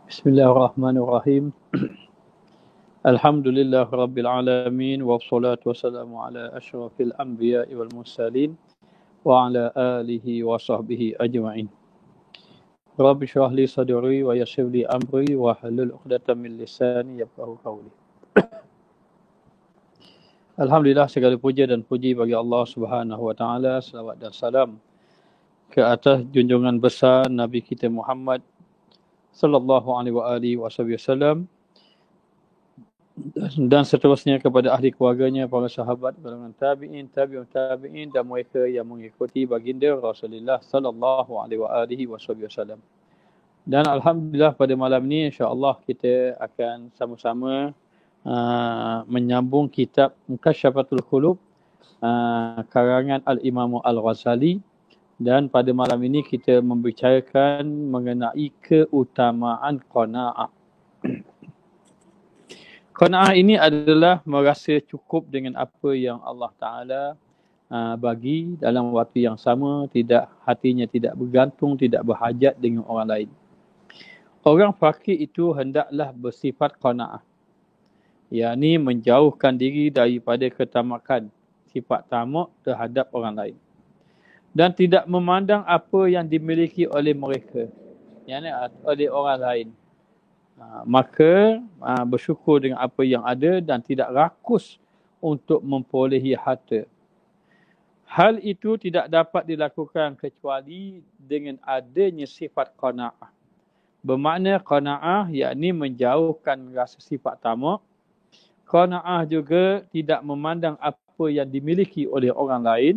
Bismillahirrahmanirrahim. Alhamdulillah Rabbil Alamin. Wassalatu wassalamu ala ashrafil anbiya'i wal mursalin. Wa ala alihi wa sahbihi ajma'in. Rabbi syrah li sadri wa yassir li amri wa halul 'uqdatam min lisani yafqahu qawli. Alhamdulillah, segala puja dan puji bagi Allah Subhanahu wa taala. Selawat dan salam ke atas junjungan besar Nabi kita Muhammad sallallahu alaihi wasallam dan seterusnya kepada ahli keluarganya, para sahabat, golongan tabi'in, tabi'ut tabi'in dan mereka yang mengikuti baginda Rasulullah sallallahu alaihi wasallam. Dan alhamdulillah pada malam ini insya-Allah kita akan sama-sama menyambung kitab Mukasyafatul Qulub karangan Al-Imam Al-Ghazali. Dan pada malam ini kita membicarakan mengenai keutamaan qanaah. Qanaah ini adalah merasa cukup dengan apa yang Allah Ta'ala bagi dalam waktu yang sama, hatinya tidak bergantung, tidak berhajat dengan orang lain. Orang fakir itu hendaklah bersifat qanaah, yakni menjauhkan diri daripada ketamakan, sifat tamak terhadap orang lain. Dan tidak memandang apa yang dimiliki oleh mereka, yakni oleh orang lain. Maka bersyukur dengan apa yang ada dan tidak rakus untuk memperolehi harta. Hal itu tidak dapat dilakukan kecuali dengan adanya sifat qanaah. Bermakna qanaah yakni menjauhkan rasa sifat tamak. Qanaah juga tidak memandang apa yang dimiliki oleh orang lain.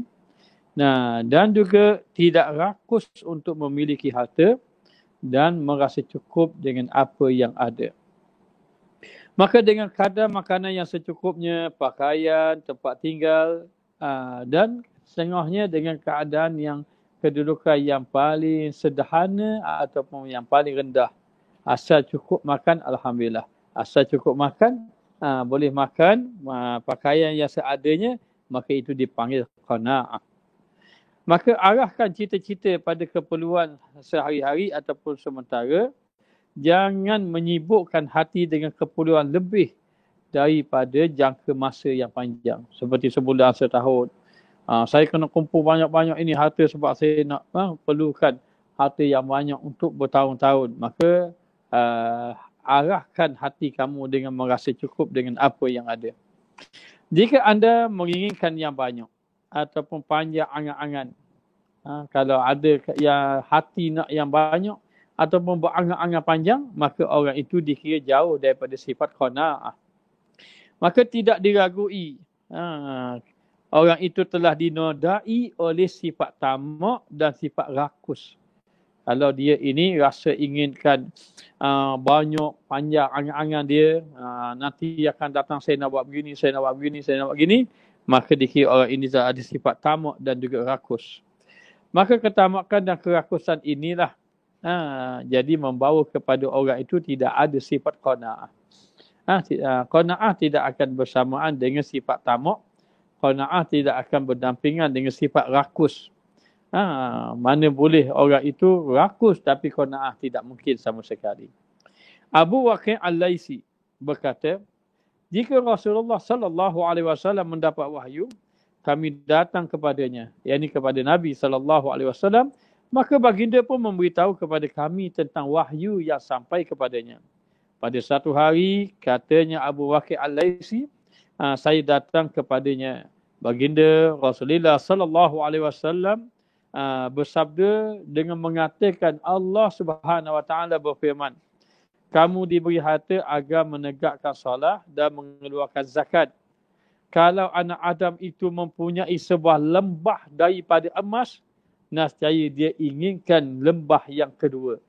Dan juga tidak rakus untuk memiliki harta dan merasa cukup dengan apa yang ada. Maka dengan kadar makanan yang secukupnya, pakaian, tempat tinggal dan setengahnya dengan keadaan yang kedudukan yang paling sederhana ataupun yang paling rendah. Asal cukup makan, alhamdulillah. Asal cukup makan, boleh makan, pakaian yang seadanya, maka itu dipanggil qanaah. Maka arahkan cita-cita pada keperluan sehari-hari ataupun sementara. Jangan menyibukkan hati dengan keperluan lebih daripada jangka masa yang panjang. Seperti sebulan, setahun. Saya kena kumpul banyak-banyak ini harta sebab saya nak perlukan harta yang banyak untuk bertahun-tahun. Maka arahkan hati kamu dengan merasa cukup dengan apa yang ada. Jika anda menginginkan yang banyak, ataupun panjang angan-angan. Kalau ada yang hati nak yang banyak ataupun berangan-angan panjang, maka orang itu dikira jauh daripada sifat qanaah. Maka tidak diragui. Orang itu telah dinodai oleh sifat tamak dan sifat rakus. Kalau dia ini rasa inginkan banyak, panjang angan-angan dia, nanti akan datang saya nak buat begini, saya nak buat begini, saya nak buat begini, maka dikira orang ini ada sifat tamak dan juga rakus. Maka ketamakan dan kerakusan inilah jadi membawa kepada orang itu tidak ada sifat qanaah. Qanaah tidak akan bersamaan dengan sifat tamak. Qanaah tidak akan berdampingan dengan sifat rakus. Mana boleh orang itu rakus tapi qanaah, tidak mungkin sama sekali. Abu Waqi' Al-Laisi berkata, jika Rasulullah sallallahu alaihi wasallam mendapat wahyu, kami datang kepadanya, yakni kepada Nabi sallallahu alaihi wasallam, maka baginda pun memberitahu kepada kami tentang wahyu yang sampai kepadanya. Pada satu hari, katanya Abu Waqi' Al-Laisi, saya datang kepadanya. Baginda Rasulullah sallallahu alaihi wasallam bersabda dengan mengatakan, Allah Subhanahu wa taala berfirman, kamu diberi harta agar menegakkan solat dan mengeluarkan zakat. Kalau anak Adam itu mempunyai sebuah lembah daripada emas, nescaya dia inginkan lembah yang kedua.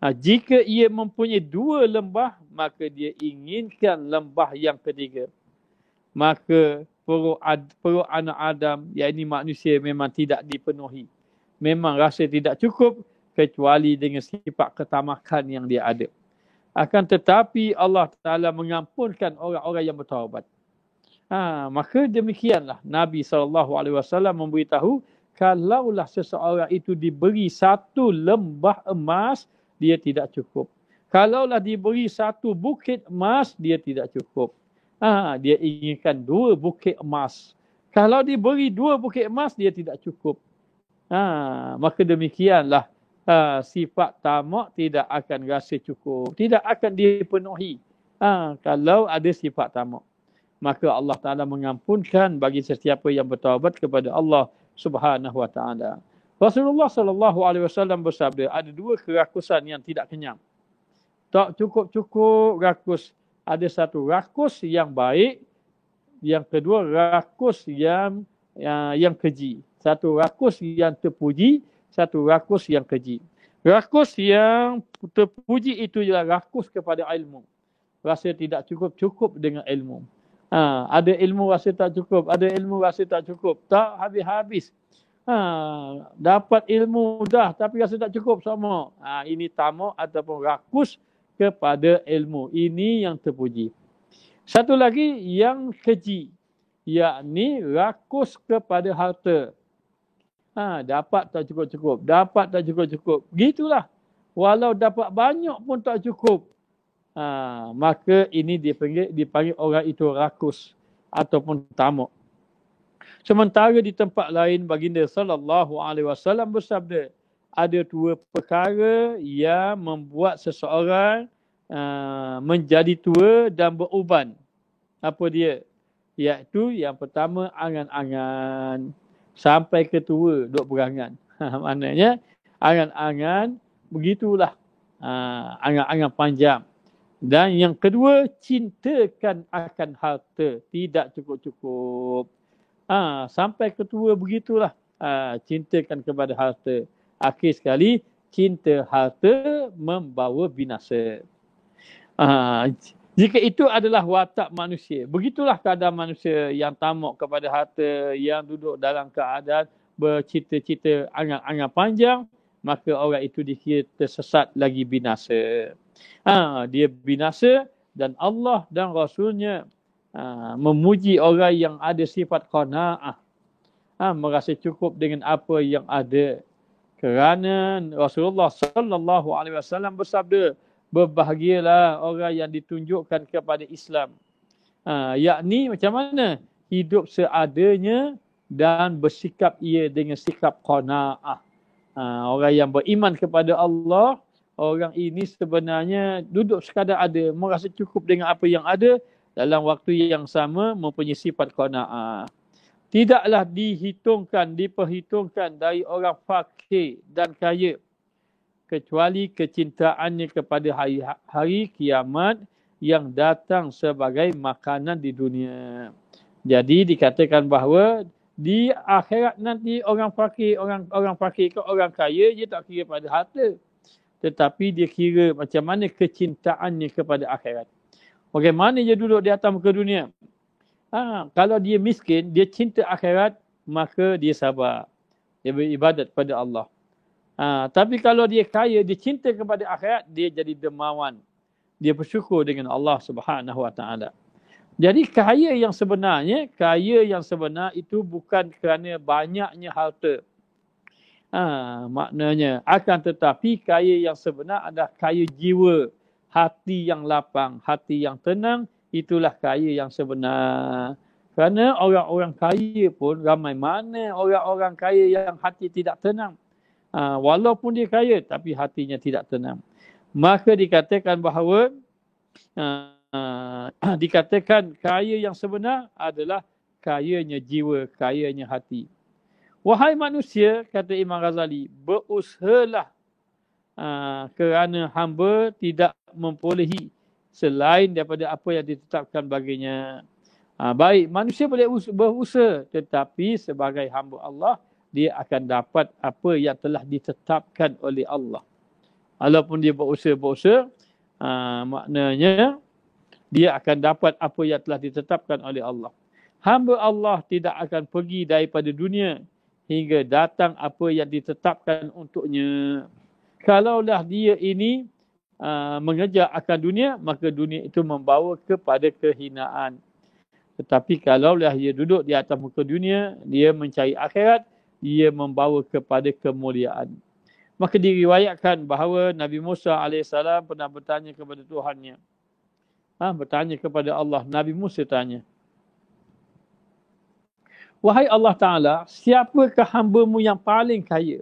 Jika ia mempunyai dua lembah, maka dia inginkan lembah yang ketiga. Maka perut anak Adam, yakni manusia, memang tidak dipenuhi. Memang rasa tidak cukup kecuali dengan sifat ketamakan yang dia ada. Akan tetapi Allah Ta'ala mengampunkan orang-orang yang bertaubat. Maka demikianlah Nabi SAW memberitahu, kalaulah seseorang itu diberi satu lembah emas, dia tidak cukup. Kalaulah diberi satu bukit emas, dia tidak cukup. Dia inginkan 2 bukit emas. Kalau diberi 2 bukit emas, dia tidak cukup. Maka demikianlah sifat tamak tidak akan rasa cukup. Tidak akan dipenuhi kalau ada sifat tamak. Maka Allah Ta'ala mengampunkan bagi sesiapa yang bertaubat kepada Allah Subhanahu Wa Ta'ala. Rasulullah SAW bersabda, ada 2 kerakusan yang tidak kenyang. Tak cukup-cukup rakus. Ada satu rakus yang baik, yang kedua rakus yang keji. Satu rakus yang terpuji, satu rakus yang keji. Rakus yang terpuji itu ialah rakus kepada ilmu. Rasa tidak cukup dengan ilmu. Ada ilmu rasa tak cukup, ada ilmu rasa tak cukup. Tak habis-habis. Dapat ilmu dah tapi rasa tak cukup sama. Ini tamak ataupun rakus kepada ilmu. Ini yang terpuji. Satu lagi yang keji, yakni rakus kepada harta. Dapat tak cukup-cukup, dapat tak cukup-cukup. Gitulah. Walau dapat banyak pun tak cukup. Maka ini dipanggil orang itu rakus ataupun tamak. Sementara di tempat lain baginda sallallahu alaihi wasallam bersabda, ada 2 perkara yang membuat seseorang menjadi tua dan beruban. Apa dia? Iaitu yang pertama, angan-angan. Sampai ke tua duk berangan. Maknanya angan-angan begitulah. Angan-angan panjang. Dan yang kedua, cintakan akan harta. Tidak cukup-cukup. Sampai ke tua begitulah. Cintakan kepada harta. Akhir sekali, cinta harta membawa binasa. Jika itu adalah watak manusia, begitulah keadaan manusia yang tamak kepada harta, yang duduk dalam keadaan bercita-cita angan-angan panjang, maka orang itu dikira tersesat lagi binasa. Dia binasa dan Allah dan Rasulnya memuji orang yang ada sifat qanaah, merasa cukup dengan apa yang ada. Kerana Rasulullah sallallahu alaihi wasallam bersabda, berbahagialah orang yang ditunjukkan kepada Islam. Yakni macam mana? Hidup seadanya dan bersikap ia dengan sikap qanaah. Orang yang beriman kepada Allah, orang ini sebenarnya duduk sekadar ada, merasa cukup dengan apa yang ada, dalam waktu yang sama mempunyai sifat qanaah. Tidaklah diperhitungkan dari orang fakir dan kaya, kecuali kecintaannya kepada hari kiamat yang datang sebagai makanan di dunia. Jadi dikatakan bahawa di akhirat nanti orang fakir ke orang kaya, dia tak kira pada harta. Tetapi dia kira macam mana kecintaannya kepada akhirat. Bagaimana dia duduk di atas muka dunia. Kalau dia miskin, dia cinta akhirat, maka dia sabar. Dia beribadat pada Allah. Tapi kalau dia kaya, dia cinta kepada akhirat, dia jadi dermawan. Dia bersyukur dengan Allah Subhanahu Wa Taala. Jadi kaya yang sebenar itu bukan kerana banyaknya harta. Maknanya akan tetapi kaya yang sebenar adalah kaya jiwa, hati yang lapang, hati yang tenang, itulah kaya yang sebenar. Kerana orang-orang kaya pun ramai mana orang-orang kaya yang hati tidak tenang. Walaupun dia kaya tapi hatinya tidak tenang. Maka dikatakan bahawa dikatakan kaya yang sebenar adalah kayanya jiwa, kayanya hati. Wahai manusia, kata Imam Ghazali, berusahalah kerana hamba tidak memperolehi selain daripada apa yang ditetapkan baginya. Baik, manusia boleh berusaha, tetapi sebagai hamba Allah, dia akan dapat apa yang telah ditetapkan oleh Allah. Walaupun dia berusaha, maknanya dia akan dapat apa yang telah ditetapkan oleh Allah. Hamba Allah tidak akan pergi daripada dunia hingga datang apa yang ditetapkan untuknya. Kalaulah dia ini mengejar akan dunia, maka dunia itu membawa kepada kehinaan. Tetapi kalaulah dia duduk di atas muka dunia, dia mencari akhirat, dia membawa kepada kemuliaan. Maka diriwayatkan bahawa Nabi Musa AS pernah bertanya kepada Tuhannya. Bertanya kepada Allah. Nabi Musa tanya, wahai Allah Ta'ala, siapakah hamba-Mu yang paling kaya?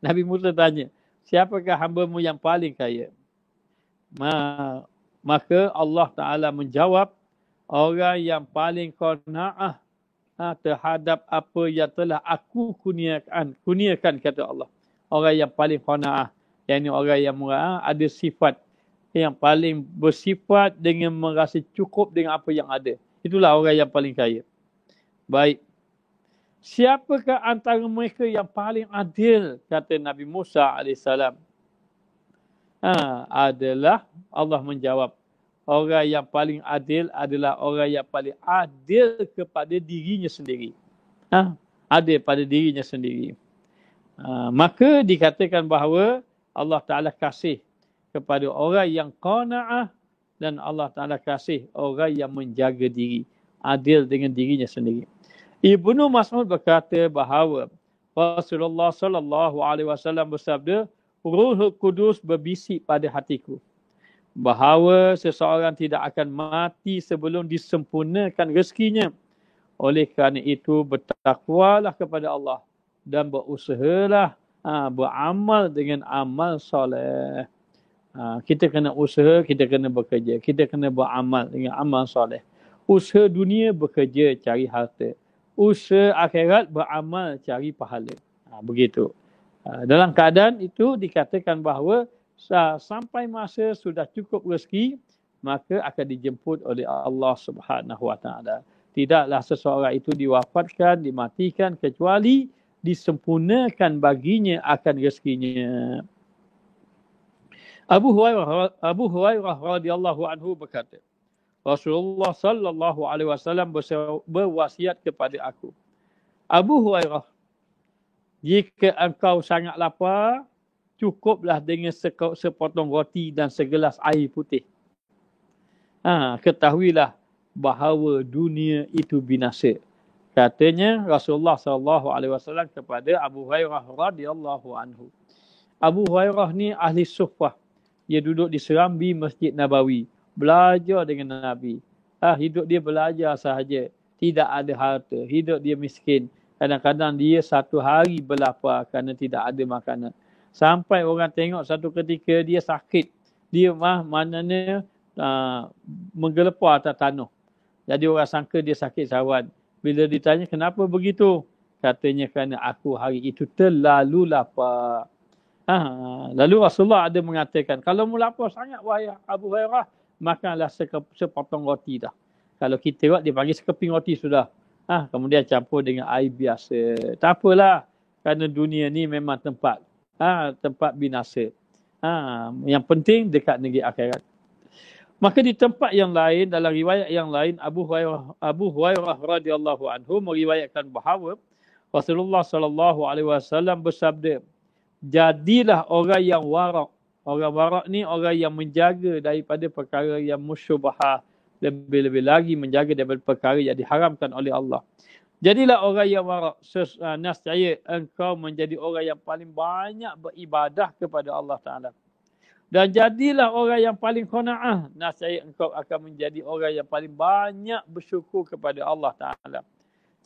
Nabi Musa tanya, siapakah hamba-Mu yang paling kaya? Maka Allah Ta'ala menjawab, orang yang paling qanaah terhadap apa yang telah aku kurniakan, kata Allah. Orang yang paling qanaah, yakni orang yang ada sifat yang paling bersifat dengan merasa cukup dengan apa yang ada. Itulah orang yang paling kaya. Baik. Siapakah antara mereka yang paling adil? Kata Nabi Musa AS. Adalah, Allah menjawab, orang yang paling adil adalah orang yang paling adil kepada dirinya sendiri. Adil pada dirinya sendiri. Maka dikatakan bahawa Allah Ta'ala kasih kepada orang yang qanaah dan Allah Ta'ala kasih orang yang menjaga diri. Adil dengan dirinya sendiri. Ibnu Mas'ud berkata bahawa Rasulullah SAW bersabda, Ruhul Kudus berbisik pada hatiku bahawa seseorang tidak akan mati sebelum disempurnakan rezekinya. Oleh kerana itu, bertakwalah kepada Allah dan berusahalah beramal dengan amal soleh. Kita kena usaha, kita kena bekerja, kita kena beramal dengan amal soleh. Usaha dunia bekerja cari harta, usaha akhirat beramal cari pahala. Begitu. Dalam keadaan itu dikatakan bahawa sampai masa sudah cukup rezeki, maka akan dijemput oleh Allah Subhanahu Wa Taala. Tidaklah seseorang itu diwafatkan, dimatikan kecuali disempurnakan baginya akan rezekinya. Abu Hurairah radhiyallahu anhu berkata, Rasulullah sallallahu alaihi wasallam berwasiat kepada aku, Abu Hurairah, jika engkau sangat lapar, cukuplah dengan sepotong roti dan segelas air putih. Ketahuilah bahawa dunia itu binasa. Katanya Rasulullah SAW kepada Abu Hurairah radhiyallahu anhu. Abu Hurairah ni ahli suffah. Dia duduk di serambi Masjid Nabawi. Belajar dengan Nabi. Hidup dia belajar sahaja. Tidak ada harta. Hidup dia miskin. Kadang-kadang dia satu hari berlapar kerana tidak ada makanan. Sampai orang tengok satu ketika dia sakit. Dia maknanya menggelepar atas tanah. Jadi orang sangka dia sakit sawan. Bila ditanya kenapa begitu? Katanya kerana aku hari itu terlalu lapar. Lalu Rasulullah ada mengatakan, kalau mu lapar sangat wahai Abu Hurairah, makanlah sepotong roti dah. Kalau kita buat, dia panggil sekeping roti sudah. Kemudian campur dengan air biasa. Tak apalah. Kerana dunia ni memang tempat binasa. Yang penting dekat negeri akhirat. Maka di tempat yang lain, dalam riwayat yang lain, Abu Hurairah radhiyallahu anhu meriwayatkan bahawa Rasulullah SAW bersabda, jadilah orang yang warak. Orang warak ni orang yang menjaga daripada perkara yang musyubhah. Lebih-lebih lagi menjaga daripada perkara yang diharamkan oleh Allah. Jadilah orang yang warak. Nescaya engkau menjadi orang yang paling banyak beribadah kepada Allah Ta'ala. Dan jadilah orang yang paling qanaah. Nescaya engkau akan menjadi orang yang paling banyak bersyukur kepada Allah Ta'ala.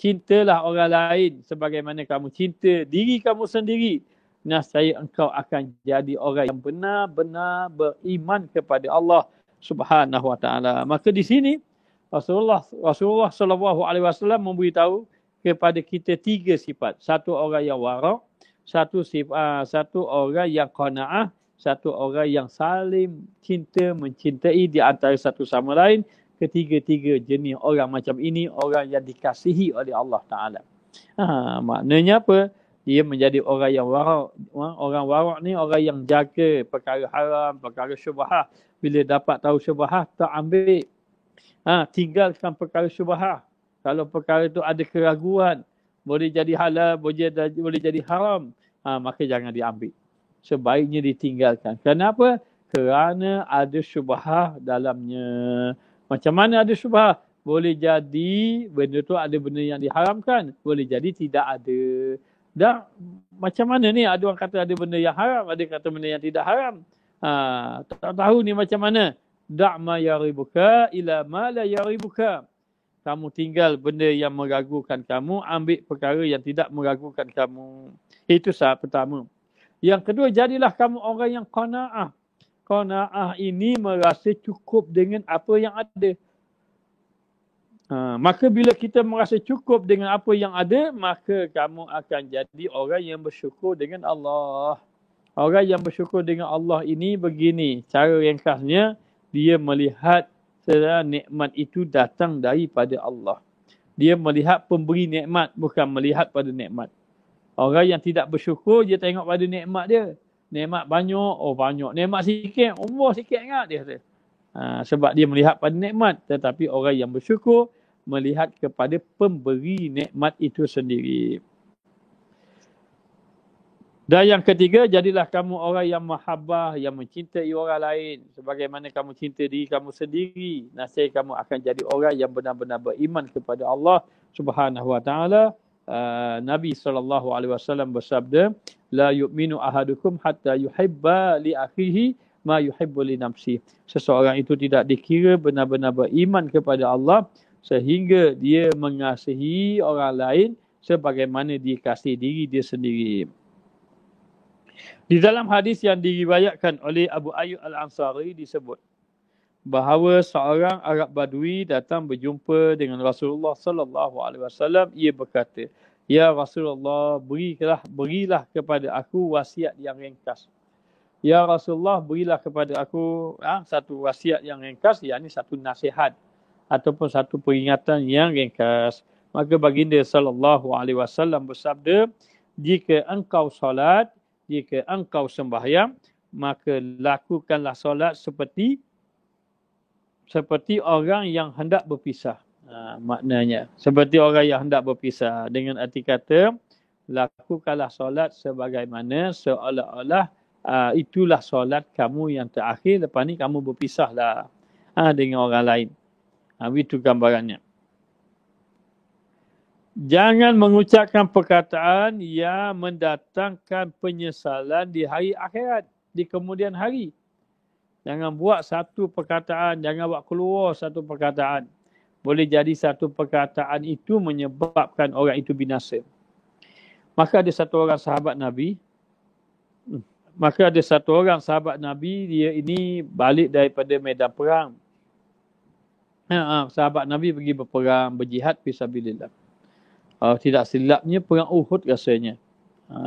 Cintalah orang lain sebagaimana kamu cinta diri kamu sendiri. Nescaya engkau akan jadi orang yang benar-benar beriman kepada Allah Subhanahu Wa Taala. Maka di sini Rasulullah sallallahu alaihi wasallam memberitahu kepada kita tiga sifat. Satu orang yang warak, satu orang yang qanaah, satu orang yang saling cinta mencintai di antara satu sama lain. Ketiga-tiga jenis orang macam ini orang yang dikasihi oleh Allah Taala. Maknanya apa? Dia menjadi orang yang warak. Orang warak ni orang yang jaga perkara haram, perkara syubhah. Bila dapat tahu syubhah, tak ambil. Tinggalkan perkara syubhah. Kalau perkara itu ada keraguan, boleh jadi halal, boleh jadi haram, maka jangan diambil. Sebaiknya ditinggalkan. Kenapa? Kerana ada syubhah dalamnya. Macam mana ada syubhah? Boleh jadi benda tu ada benda yang diharamkan. Boleh jadi tidak ada. Dan macam mana ni? Ada orang kata ada benda yang haram, ada kata benda yang tidak haram. Tak tahu ni macam mana. Da' ma yaribuka ila ma la yaribuka. Kamu tinggal benda yang meragukan kamu, ambil perkara yang tidak meragukan kamu. Itu syarat pertama. Yang kedua, jadilah kamu orang yang qanaah. Qanaah ini merasa cukup dengan apa yang ada. Maka bila kita merasa cukup dengan apa yang ada, maka kamu akan jadi orang yang bersyukur dengan Allah. Orang yang bersyukur dengan Allah ini begini, cara ringkasnya, dia melihat nikmat itu datang daripada Allah. Dia melihat pemberi nikmat, bukan melihat pada nikmat. Orang yang tidak bersyukur, dia tengok pada nikmat dia. Nikmat banyak, oh banyak. Nikmat sikit, Allah sikit ingat dia kata. Sebab dia melihat pada nikmat. Tetapi orang yang bersyukur melihat kepada pemberi nikmat itu sendiri. Dan yang ketiga, jadilah kamu orang yang mahabbah, yang mencintai orang lain. Sebagaimana kamu cinta diri kamu sendiri. Nasib kamu akan jadi orang yang benar-benar beriman kepada Allah Subhanahu Wa Taala. Nabi SAW bersabda, La yu'minu ahadukum hatta yuhibba li akhihi ma yuhibbu li nafsi. Seseorang itu tidak dikira benar-benar beriman kepada Allah sehingga dia mengasihi orang lain sebagaimana dia kasih diri dia sendiri. Di dalam hadis yang diriwayatkan oleh Abu Ayyub Al-Ansari disebut bahawa seorang Arab Badui datang berjumpa dengan Rasulullah sallallahu alaihi wasallam. Ia berkata, "Ya Rasulullah, berilah kepada aku wasiat yang ringkas." Ya Rasulullah, berilah kepada aku satu wasiat yang ringkas, yakni satu nasihat ataupun satu peringatan yang ringkas. Maka baginda sallallahu alaihi wasallam bersabda, "Jika engkau solat, jika engkau sembahyang, maka lakukanlah solat seperti orang yang hendak berpisah." Maknanya, seperti orang yang hendak berpisah. Dengan arti kata, lakukanlah solat sebagaimana seolah-olah itulah solat kamu yang terakhir, lepas ni kamu berpisahlah dengan orang lain. Itu gambarannya. Jangan mengucapkan perkataan yang mendatangkan penyesalan di hari akhirat, di kemudian hari. Jangan buat satu perkataan, jangan buat keluar satu perkataan. Boleh jadi satu perkataan itu menyebabkan orang itu binasa. Maka ada satu orang sahabat Nabi, dia ini balik daripada medan perang. Sahabat Nabi pergi berperang, berjihad fisabilillah. Tidak silapnya perang Uhud rasanya.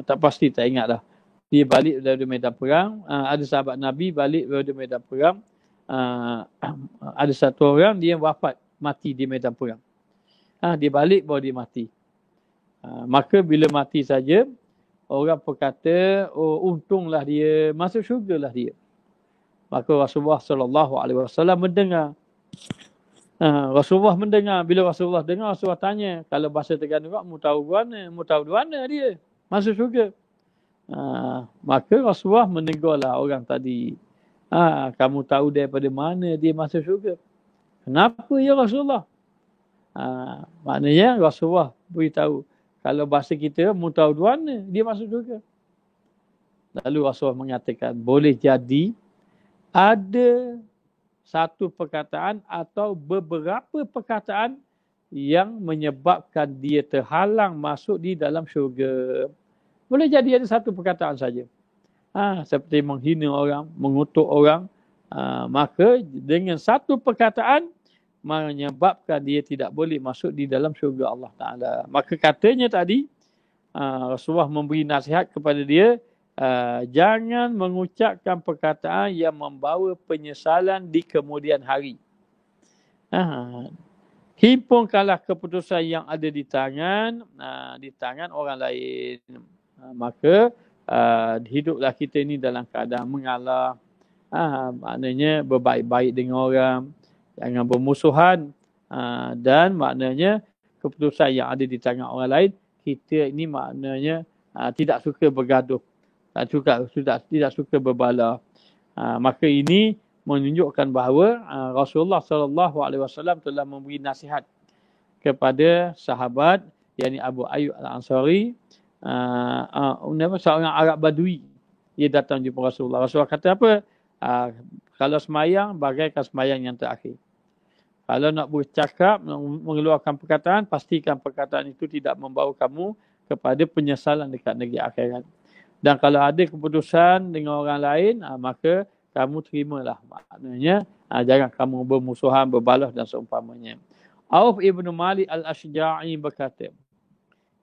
Tak pasti, tak ingat dah. Dia balik dari medan perang. Ada sahabat Nabi balik dari medan perang. Ada satu orang dia wafat, mati di medan perang. Dia balik baru dia mati. Maka bila mati saja, orang berkata, oh untunglah dia, masuk syurgalah dia. Maka Rasulullah SAW mendengar. Rasulullah mendengar. Bila Rasulullah dengar, Rasulullah tanya. Kalau bahasa Terengganu, mu tahu mana dia masuk syurga. Maka Rasulullah menegurlah orang tadi. Kamu tahu daripada mana dia masuk syurga? Kenapa ya Rasulullah? Maknanya Rasulullah beritahu. Kalau bahasa kita, mu tahu mana dia masuk syurga. Lalu Rasulullah mengatakan, boleh jadi ada satu perkataan atau beberapa perkataan yang menyebabkan dia terhalang masuk di dalam syurga. Boleh jadi ada satu perkataan saja. Seperti menghina orang, mengutuk orang. Maka dengan satu perkataan menyebabkan dia tidak boleh masuk di dalam syurga Allah Ta'ala. Maka katanya tadi, Rasulullah memberi nasihat kepada dia, jangan mengucapkan perkataan yang membawa penyesalan di kemudian hari. Himpunkanlah keputusan yang ada di tangan orang lain. Maka hiduplah kita ini dalam keadaan mengalah. Maknanya berbaik-baik dengan orang, jangan bermusuhan. Dan maknanya keputusan yang ada di tangan orang lain, kita ini maknanya tidak suka bergaduh. Tidak suka berbala. Maka ini menunjukkan bahawa Rasulullah SAW telah memberi nasihat kepada sahabat, yakni Abu Ayyub Al-Ansari, seorang Arab Badui. Dia datang jumpa Rasulullah. Rasulullah kata apa? Kalau semayang, bagaikan semayang yang terakhir. Kalau nak bercakap, mengeluarkan perkataan, pastikan perkataan itu tidak membawa kamu kepada penyesalan dekat negeri akhirat. Dan kalau ada keputusan dengan orang lain, maka kamu terimalah. Maknanya, jangan kamu bermusuhan, berbalas dan seumpamanya. Auf ibn Malik al-Ashja'i berkata,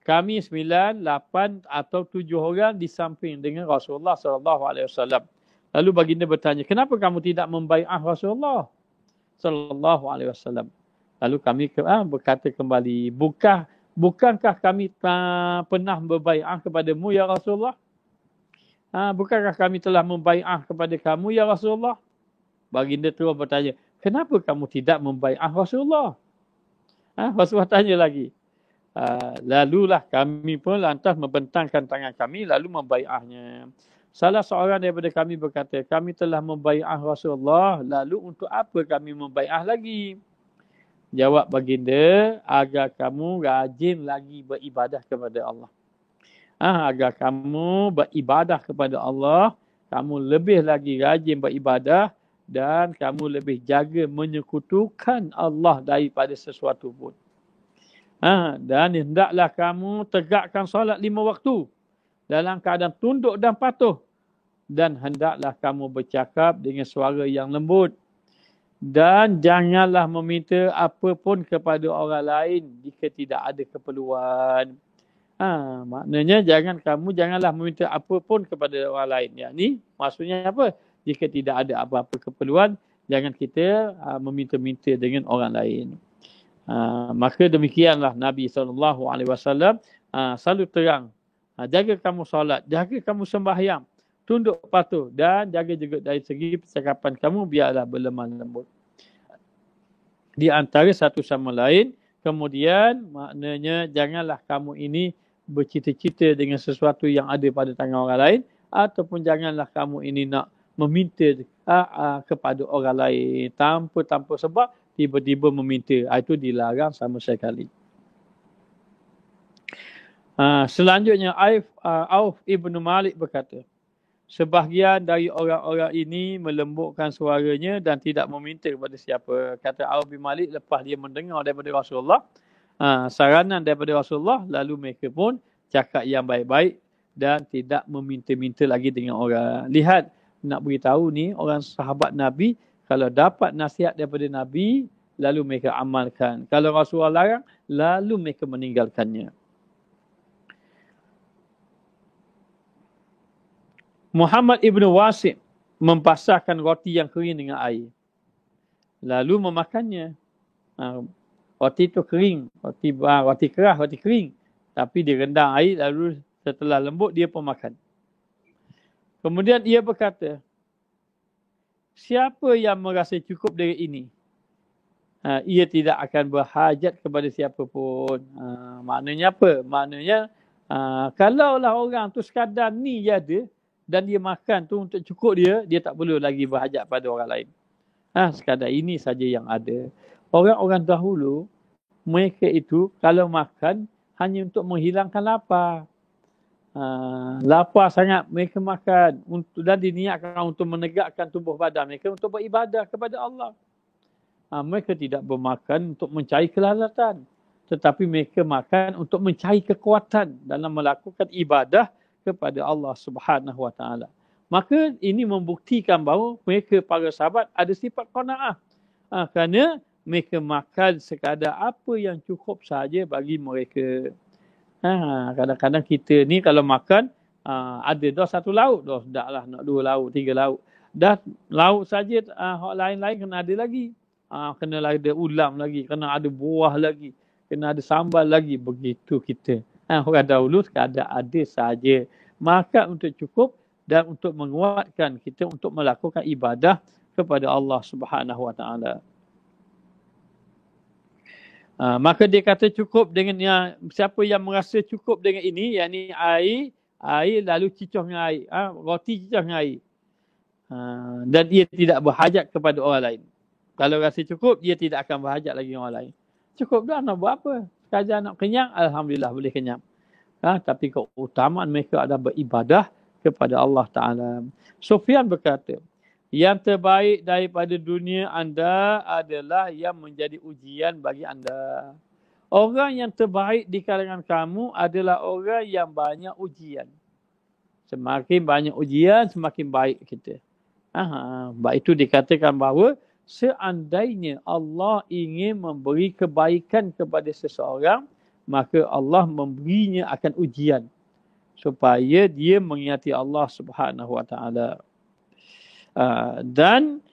kami 9, 8 atau 7 orang di samping dengan Rasulullah SAW. Lalu baginda bertanya, kenapa kamu tidak membai'ah Rasulullah SAW? Lalu kami berkata kembali, bukankah kami pernah membai'ah kepadamu ya Rasulullah? Bukankah kami telah membai'ah kepada kamu ya Rasulullah? Baginda terus bertanya, kenapa kamu tidak membai'ah Rasulullah? Rasulullah tanya lagi. Lalulah kami pun lantas membentangkan tangan kami lalu membai'ahnya. Salah seorang daripada kami berkata, kami telah membai'ah Rasulullah, lalu untuk apa kami membai'ah lagi? Jawab baginda, agar kamu rajin lagi beribadah kepada Allah. Agar kamu beribadah kepada Allah, kamu lebih lagi rajin beribadah dan kamu lebih jaga menyekutukan Allah daripada sesuatu pun. Dan hendaklah kamu tegakkan solat 5 waktu dalam keadaan tunduk dan patuh. Dan hendaklah kamu bercakap dengan suara yang lembut. Dan janganlah meminta apa pun kepada orang lain jika tidak ada keperluan. Maknanya janganlah meminta apa pun kepada orang lain. Yakni maksudnya apa? Jika tidak ada apa-apa keperluan, jangan kita meminta-minta dengan orang lain. Maka demikianlah Nabi SAW selalu terang. Jaga kamu solat, jaga kamu sembahyang, tunduk patuh dan jaga juga dari segi percakapan kamu biarlah berlemah lembut. Di antara satu sama lain, kemudian maknanya janganlah kamu ini bercita-cita dengan sesuatu yang ada pada tangan orang lain ataupun janganlah kamu ini nak meminta kepada orang lain tanpa sebab tiba-tiba meminta. Itu dilarang sama sekali. Selanjutnya Auf ibn Malik berkata, sebahagian dari orang-orang ini melembutkan suaranya dan tidak meminta kepada siapa. Kata Auf bin Malik lepas dia mendengar daripada Rasulullah saranan daripada Rasulullah, lalu mereka pun cakap yang baik-baik dan tidak meminta-minta lagi dengan orang. Lihat, nak beritahu ni orang sahabat Nabi, kalau dapat nasihat daripada Nabi, lalu mereka amalkan. Kalau Rasulullah larang, lalu mereka meninggalkannya. Muhammad ibn Wasim membasahkan roti yang kering dengan air. Lalu memakannya. Roti itu kering. Roti keras, roti kering. Tapi direndam air, lalu setelah lembut, dia pun makan. Kemudian ia berkata, siapa yang merasa cukup dengan ini? Ia tidak akan berhajat kepada siapa pun. Maknanya apa? Maknanya, kalaulah orang tu sekadar ni je ada, dan dia makan tu untuk cukup dia tak perlu lagi berhajat pada orang lain. Sekadar ini saja yang ada. Orang-orang dahulu, mereka itu kalau makan hanya untuk menghilangkan lapar. Lapar sangat mereka makan dan diniatkan untuk menegakkan tubuh badan mereka untuk beribadah kepada Allah. Mereka tidak bermakan untuk mencari kelalatan, tetapi mereka makan untuk mencari kekuatan dalam melakukan ibadah kepada Allah Subhanahu Wa Taala. Maka ini membuktikan bahawa mereka para sahabat ada sifat qanaah. Kerana mereka makan sekadar apa yang cukup sahaja bagi mereka. Kadang-kadang kita ni kalau makan ada dah satu lauk dah sedaplah, nak 2 lauk, 3 lauk. Dah lauk saja hak lain-lain kena ada lagi. Kena ada ulam lagi, kena ada buah lagi, kena ada sambal lagi. Begitu kita. Orang dahulu sekadar ada saja. Makan untuk cukup dan untuk menguatkan kita untuk melakukan ibadah kepada Allah Subhanahu Wa Taala. Maka dia kata cukup dengan siapa yang merasa cukup dengan ini, yakni air lalu cicuh dengan air, roti cicuh dengan air. Dan ia tidak berhajat kepada orang lain. Kalau rasa cukup, dia tidak akan berhajat lagi orang lain. Cukup dah, nak buat apa? Sekadar nak kenyang, Alhamdulillah boleh kenyang. Tapi keutamaan mereka adalah beribadah kepada Allah Ta'ala. Sufyan berkata, yang terbaik daripada dunia anda adalah yang menjadi ujian bagi anda. Orang yang terbaik di kalangan kamu adalah orang yang banyak ujian. Semakin banyak ujian, semakin baik kita. Sebab itu dikatakan bahawa seandainya Allah ingin memberi kebaikan kepada seseorang, maka Allah memberinya akan ujian supaya dia mengingati Allah Subhanahu Wa Taala. Dan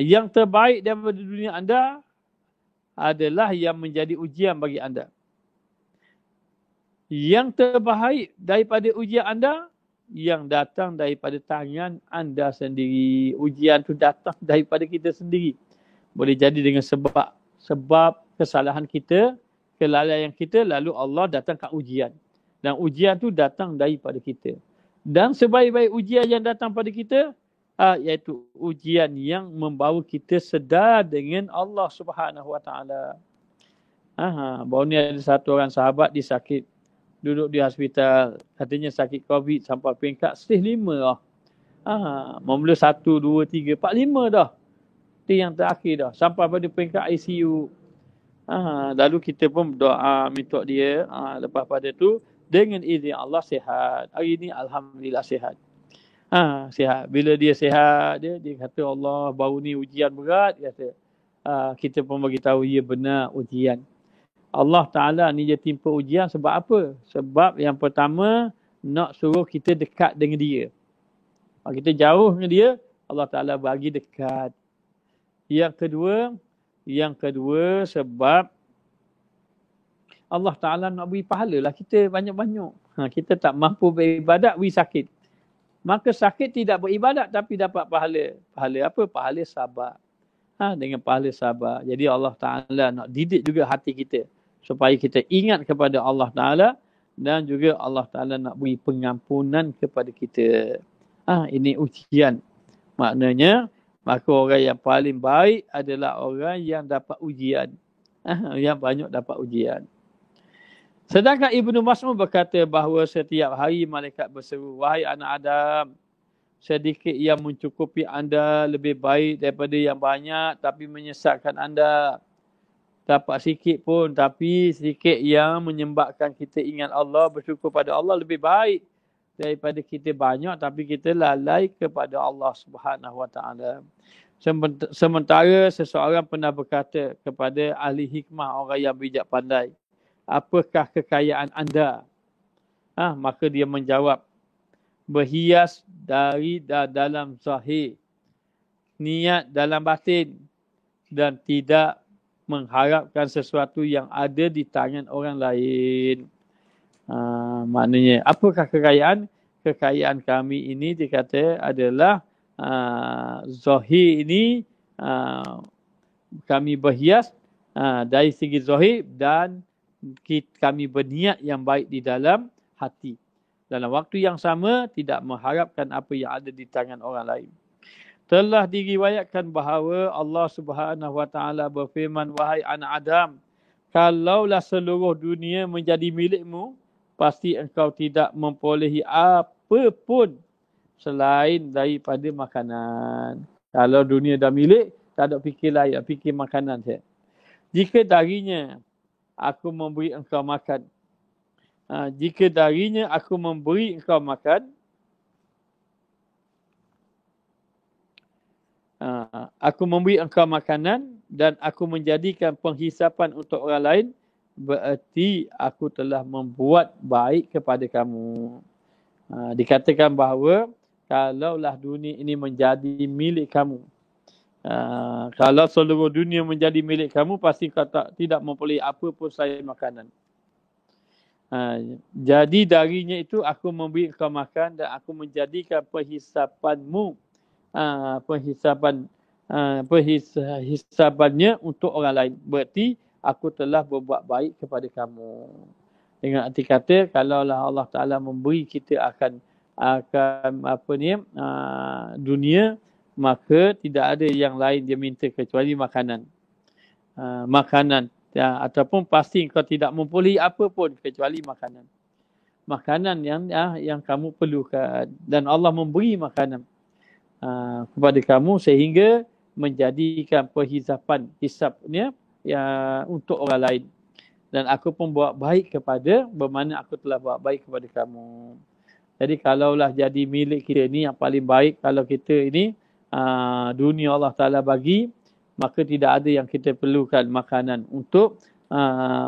yang terbaik daripada dunia anda adalah yang menjadi ujian bagi anda. Yang terbaik daripada ujian anda yang datang daripada tangan anda sendiri. Ujian tu datang daripada kita sendiri. Boleh jadi dengan sebab kesalahan kita, kelalaian kita, lalu Allah datangkan ujian. Dan ujian tu datang daripada kita. Dan sebaik-baik ujian yang datang pada kita, iaitu ujian yang membawa kita sedar dengan Allah Subhanahu Wa Taala. Baru ni ada satu orang sahabat disakit, duduk di hospital, katanya sakit COVID sampai peringkat stage 5 dah. Mula 1, 2, 3, 4, 5 dah. Itu yang terakhir dah. Sampai pada peringkat ICU. Lalu kita pun berdoa minta dia. Lepas pada tu, dengan izin Allah sihat. Hari ni Alhamdulillah sihat. Sihat. Bila dia sihat, dia kata Allah baru ni ujian berat. Kata. Kita pun beritahu ya benar ujian. Allah Ta'ala ni dia timpa ujian sebab apa? Sebab yang pertama, nak suruh kita dekat dengan dia. Kalau kita jauh dengan dia, Allah Ta'ala bagi dekat. Yang kedua sebab Allah Ta'ala nak beri pahala lah kita banyak-banyak. Kita tak mampu beribadat, beri sakit. Maka sakit tidak beribadat tapi dapat pahala. Pahala apa? Pahala sabar. Dengan pahala sabar. Jadi Allah Ta'ala nak didik juga hati kita. Supaya kita ingat kepada Allah Ta'ala. Dan juga Allah Ta'ala nak beri pengampunan kepada kita. Ini ujian. Maknanya, maka orang yang paling baik adalah orang yang dapat ujian. Yang banyak dapat ujian. Sedangkan Ibnu Mas'ud berkata bahawa setiap hari malaikat berseru, wahai anak Adam, sedikit yang mencukupi anda lebih baik daripada yang banyak tapi menyesatkan anda. Dapat sikit pun tapi sedikit yang menyebabkan kita ingat Allah, bersyukur pada Allah lebih baik daripada kita banyak tapi kita lalai kepada Allah Subhanahu Wa Taala. Sementara seseorang pernah berkata kepada ahli hikmah, orang yang bijak pandai, apakah kekayaan anda? Maka dia menjawab, berhias dari dalam zahir, niat dalam batin, dan tidak mengharapkan sesuatu yang ada di tangan orang lain. Maknanya, apakah kekayaan? Kekayaan kami ini dikata adalah zahir ini kami berhias dari segi zahir dan kami berniat yang baik di dalam hati. Dalam waktu yang sama, tidak mengharapkan apa yang ada di tangan orang lain. Telah diriwayatkan bahawa Allah Subhanahu Wa Taala berfirman, wahai anak Adam, kalaulah seluruh dunia menjadi milikmu, pasti engkau tidak memperolehi apa pun selain daripada makanan. Kalau dunia dah milik, tak ada fikir lain, fikir makanan saja. Jika darinya aku memberi engkau makan, jika darinya aku memberi engkau makan, aku memberi engkau makanan dan aku menjadikan penghisapan untuk orang lain, berarti aku telah membuat baik kepada kamu. Dikatakan bahawa kalaulah dunia ini menjadi milik kamu, kalau seluruh dunia menjadi milik kamu, pasti kau tidak memperoleh apa pun selain makanan. Jadi darinya itu aku memberi engkau makan dan aku menjadikan penghisapanmu, penghisapannya untuk orang lain. Berarti aku telah berbuat baik kepada kamu. Dengan arti kata, kalaulah Allah Ta'ala memberi, kita akan akan dunia, maka tidak ada yang lain dia minta kecuali makanan. Makanan ataupun pasti kau tidak mempunyai apa pun kecuali makanan. Makanan yang kamu perlukan, dan Allah memberi makanan kepada kamu sehingga menjadikan hisapnya untuk orang lain. Dan aku pun buat baik bermakna aku telah buat baik kepada kamu. Jadi kalaulah jadi milik kita ni yang paling baik, kalau kita ini dunia Allah Ta'ala bagi, maka tidak ada yang kita perlukan makanan untuk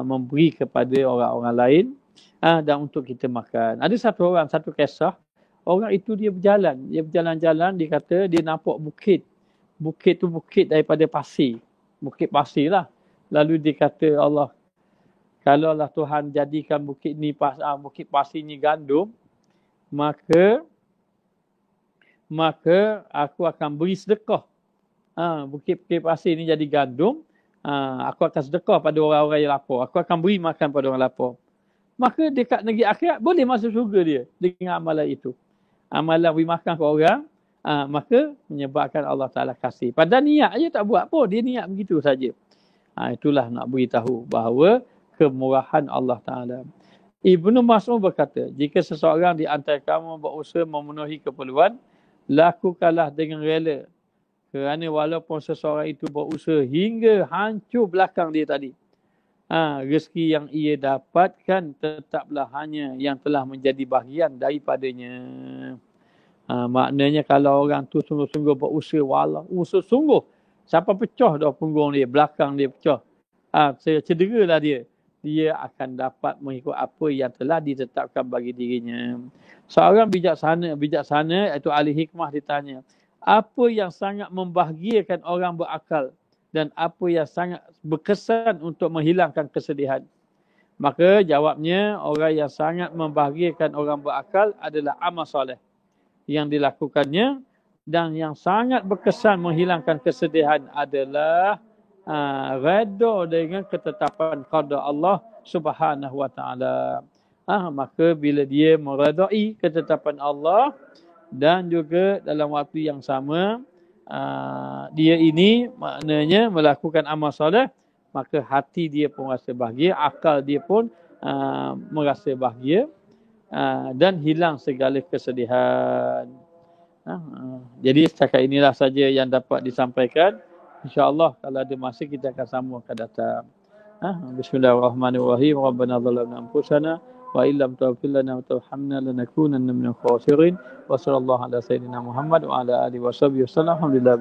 memberi kepada orang-orang lain dan untuk kita makan. Ada satu kisah, orang itu dia berjalan-jalan, dia kata dia nampak bukit. Bukit tu bukit daripada pasir. Bukit pasir lah. Lalu dia kata, Allah, kalaulah Tuhan jadikan bukit pasir ni gandum, maka aku akan beri sedekah. Bukit-bukit pasir ni jadi gandum, aku akan sedekah pada orang-orang yang lapar. Aku akan beri makan pada orang lapar. Maka dekat negeri akhirat boleh masuk syurga dia dengan amalan itu. Amalan beri makan ke orang, maka menyebabkan Allah Ta'ala kasih. Padahal niat je tak buat pun, dia niat begitu saja. Itulah nak beritahu bahawa kemurahan Allah Ta'ala. Ibnu Mas'ud berkata, jika seseorang di antara kamu berusaha memenuhi keperluan, lakukanlah dengan rela. Kerana walaupun seseorang itu berusaha hingga hancur belakang dia tadi, rezeki yang ia dapatkan tetaplah hanya yang telah menjadi bahagian daripadanya. Maknanya kalau orang tu sungguh-sungguh berusaha, usaha sungguh, sampai pecah dah punggung dia, belakang dia pecah, cederalah dia akan dapat mengikut apa yang telah ditetapkan bagi dirinya. Seorang bijaksana iaitu ahli hikmah ditanya, apa yang sangat membahagiakan orang berakal dan apa yang sangat berkesan untuk menghilangkan kesedihan? Maka jawabnya, orang yang sangat membahagiakan orang berakal adalah amal soleh yang dilakukannya, dan yang sangat berkesan menghilangkan kesedihan adalah redha dengan ketetapan qada Allah Subhanahu wa taala. Maka bila dia meredai ketetapan Allah dan juga dalam waktu yang sama dia ini maknanya melakukan amal soleh, maka hati dia pun rasa bahagia, akal dia pun merasa bahagia dan hilang segala kesedihan. Jadi setakat inilah saja yang dapat disampaikan. InsyaAllah kalau ada masa kita akan sambung akan datang. Bismillahirrahmanirrahim. Rabbana zalamna anfusana wa illam taghfir lana wa tarhamna lanakunanna minal khasirin. Wa sallallahu ala sayyidina Muhammad wa ala alihi wa sahbihi wasallam. Alhamdulillah.